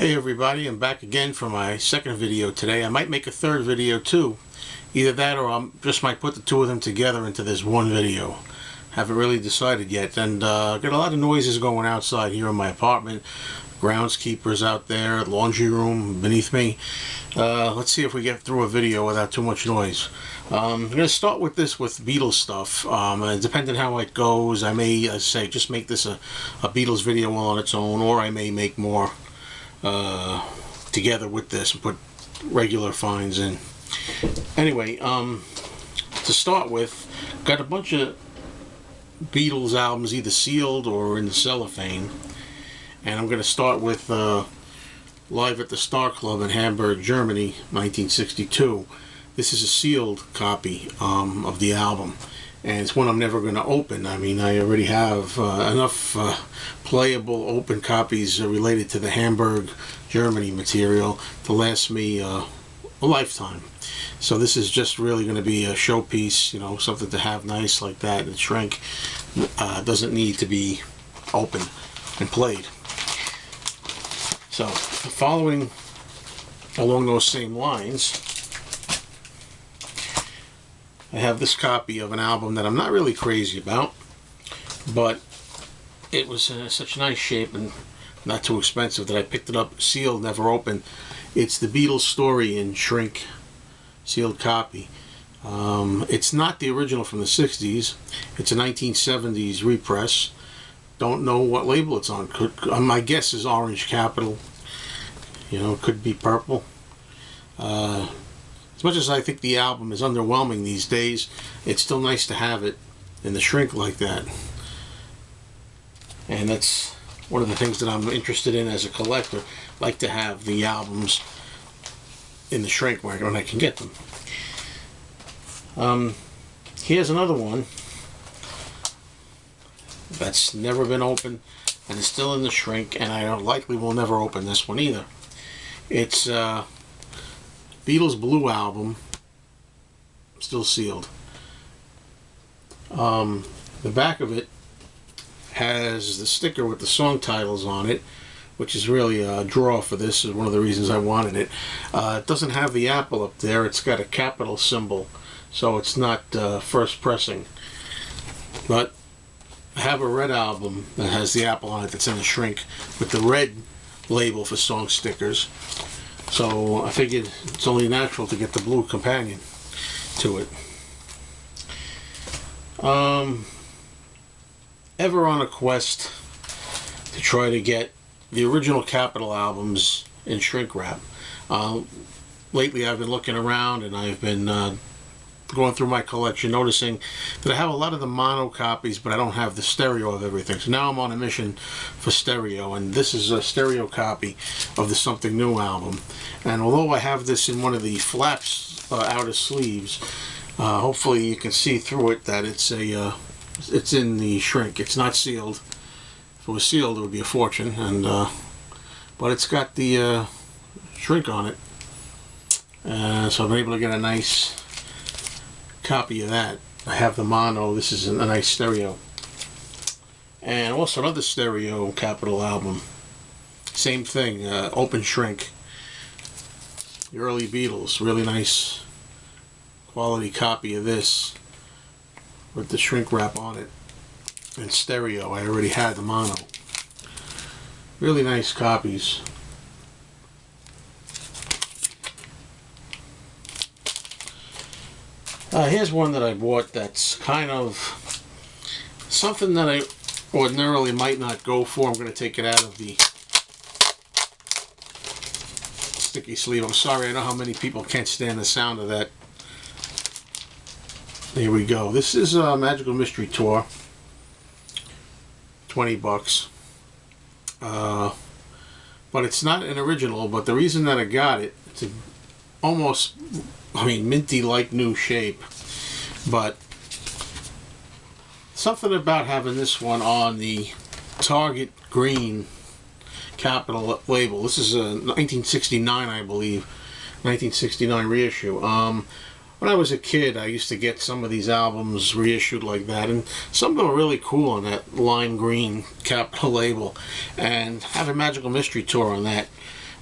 Hey everybody, I'm back again for my second video today. I might make a third video too. Either that or I just might put the two of them together into this one video. Haven't really decided yet, and got a lot of noises going outside here in my apartment. Groundskeepers out there, laundry room beneath me. Let's see if we get through a video without too much noise. I'm going to start with this with Beatles stuff. Depending on how it goes, I may say just make this a Beatles video all on its own, or I may make more together with this and put regular finds in. Anyway, to start with, got a bunch of Beatles albums either sealed or in cellophane, and I'm going to start with Live at the Star Club in Hamburg, Germany, 1962. This is a sealed copy of the album, and it's one I'm never going to open. I mean, I already have enough playable open copies related to the Hamburg, Germany material to last me a lifetime. So this is just really going to be a showpiece, you know, something to have nice like that and shrink. Doesn't need to be open and played. So, following along those same lines, I have this copy of an album that I'm not really crazy about, but it was in such nice shape and not too expensive that I picked it up sealed, never opened. It's the Beatles Story in shrink sealed copy. It's not the original from the 60s. It's a 1970s repress. Don't know what label it's on. My guess is Orange Capital. You know, it could be purple. As much as I think the album is underwhelming these days, it's still nice to have it in the shrink like that. And that's one of the things that I'm interested in as a collector. I like to have the albums in the shrink when I can get them. Here's another one that's never been opened and is still in the shrink, and I likely will never open this one either. It's Beatles Blue album, still sealed. The back of it has the sticker with the song titles on it, which is really a draw for this. Is one of the reasons I wanted it. It doesn't have the apple up there. It's got a capital symbol, so it's not first pressing. But I have a red album that has the apple on it that's in the shrink with the red label for song stickers. So I figured it's only natural to get the blue companion to it. Ever on a quest to try to get the original Capitol albums in shrink wrap. Lately I've been looking around and I've been going through my collection, noticing that I have a lot of the mono copies, but I don't have the stereo of everything. So now I'm on a mission for stereo, and this is a stereo copy of the Something New album. And although I have this in one of the flaps outer sleeves, hopefully you can see through it that it's in the shrink. It's not sealed. If it was sealed, it would be a fortune, and but it's got the shrink on it, so I've been able to get a nice copy of that. I have the mono. This is a nice stereo, and also another stereo Capitol album. Same thing, open shrink. The early Beatles, really nice quality copy of this with the shrink wrap on it. And stereo, I already had the mono. Really nice copies. Here's one that I bought that's kind of something that I ordinarily might not go for. I'm going to take it out of the sticky sleeve. I'm sorry, I know how many people can't stand the sound of that. Here we go. This is a Magical Mystery Tour. 20 bucks. But it's not an original, but the reason that I got it, it's almost, I mean, minty like new shape, but something about having this one on the Target green Capitol label. This is a 1969, I believe, 1969 reissue. When I was a kid, I used to get some of these albums reissued like that, and some of them are really cool on that lime green Capitol label, and have a Magical Mystery Tour on that.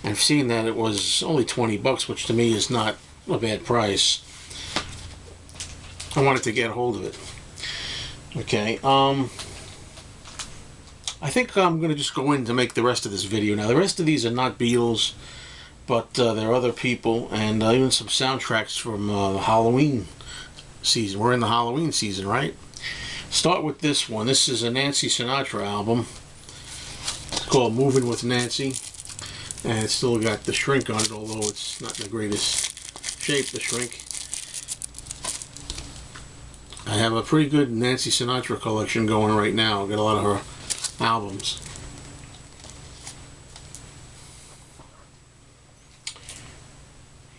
And I've seen that it was only 20 bucks, which to me is not a bad price. I wanted to get a hold of it. Okay, I think I'm going to just go in to make the rest of this video. Now, the rest of these are not Beatles, but there are other people, and even some soundtracks from the Halloween season. We're in the Halloween season, right? Start with this one. This is a Nancy Sinatra album. It's called Moving with Nancy. And it's still got the shrink on it, although it's not in the greatest shape, the shrink. I have a pretty good Nancy Sinatra collection going right now. I've got a lot of her albums.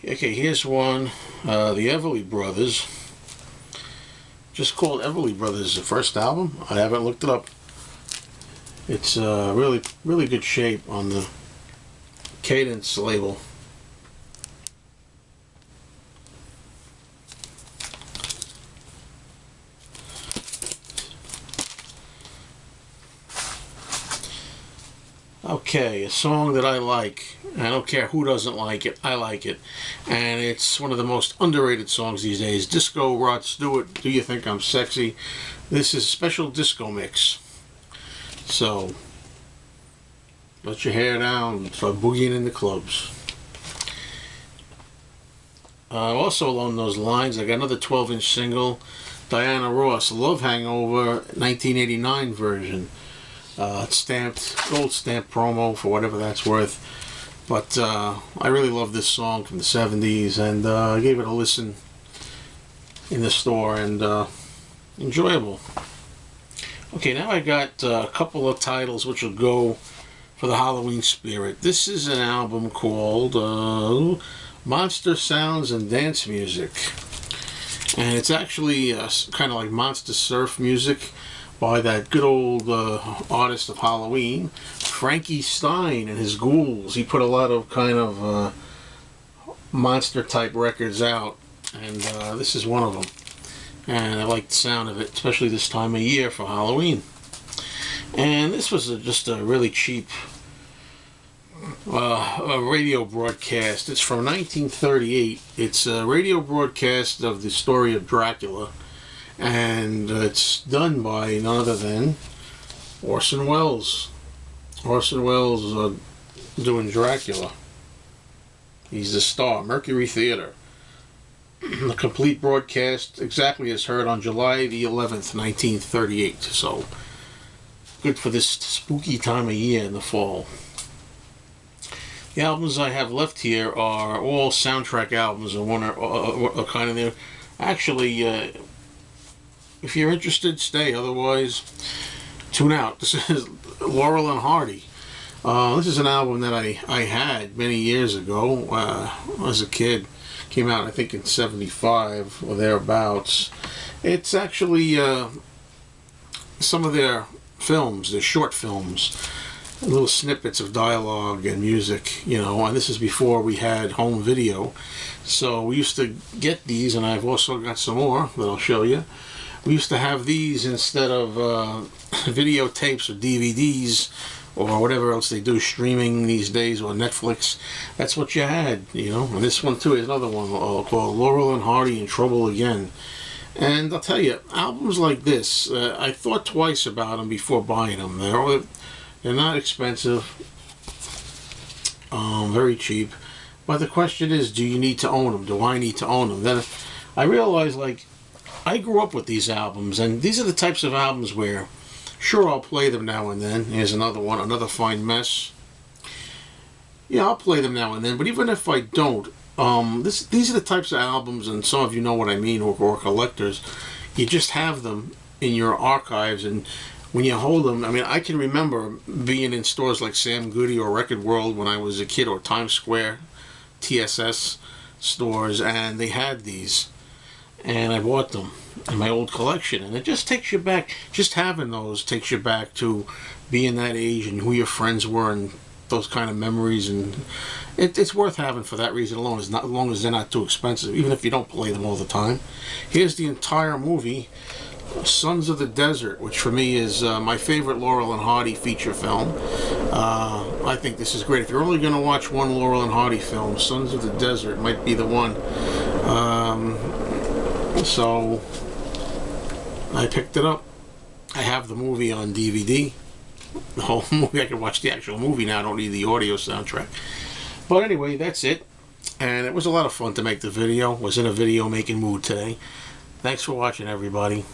Okay, here's one, the Everly Brothers. Just called Everly Brothers, the first album. I haven't looked it up. It's really good shape on the Cadence label. Okay, a song that I like. I don't care who doesn't like it. I like it. And it's one of the most underrated songs these days. Disco Rod Stewart, Do You Think I'm Sexy? This is a special disco mix. So, let your hair down for boogieing in the clubs. Also along those lines, I got another 12-inch single, Diana Ross, Love Hangover, 1989 version. Stamped, gold stamp promo for whatever that's worth. But I really love this song from the 70s, and I gave it a listen in the store, and enjoyable. Okay, now I got a couple of titles which will go for the Halloween spirit. This is an album called Monster Sounds and Dance Music. And it's actually kind of like monster surf music by that good old artist of Halloween, Frankie Stein and his Ghouls. He put a lot of kind of monster type records out, and this is one of them. And I like the sound of it, especially this time of year for Halloween. And this was just a really cheap a radio broadcast. It's from 1938. It's a radio broadcast of the story of Dracula, and it's done by none other than Orson Welles. Orson Welles doing Dracula. He's the star. Mercury Theater. The complete broadcast exactly as heard on July the 11th, 1938. So good for this spooky time of year in the fall. The albums I have left here are all soundtrack albums, and one are kind of there. Actually, if you're interested, stay. Otherwise, tune out. This is Laurel and Hardy. This is an album that I had many years ago as a kid. Came out, I think, in '75 or thereabouts. It's actually some of their films, their short films, little snippets of dialogue and music, you know, and this is before we had home video. So we used to get these, and I've also got some more that I'll show you. We used to have these instead of videotapes or DVDs or whatever else they do streaming these days, or Netflix. That's what you had, you know. And this one too is another one called Laurel and Hardy in Trouble Again. And I'll tell you, albums like this, I thought twice about them before buying them. They're not expensive, very cheap. But the question is, do you need to own them? Do I need to own them? Then I realized, like, I grew up with these albums, and these are the types of albums where, sure, I'll play them now and then. Here's another one, Another Fine Mess. Yeah, I'll play them now and then, but even if I don't, these are the types of albums, and some of you know what I mean, or collectors. You just have them in your archives, and when you hold them, I mean, I can remember being in stores like Sam Goody or Record World when I was a kid, or Times Square, TSS stores, and they had these, and I bought them in my old collection, and it just takes you back. Just having those takes you back to being that age and who your friends were and those kind of memories, and it's worth having for that reason alone, as long as they're not too expensive, even if you don't play them all the time. Here's the entire movie, Sons of the Desert, which for me is my favorite Laurel and Hardy feature film. I think this is great. If you're only going to watch one Laurel and Hardy film, Sons of the Desert might be the one. So I picked it up. I have the movie on DVD. The whole movie. I can watch the actual movie now. I don't need the audio soundtrack. But anyway, that's it. And it was a lot of fun to make the video. Was in a video making mood today. Thanks for watching, everybody.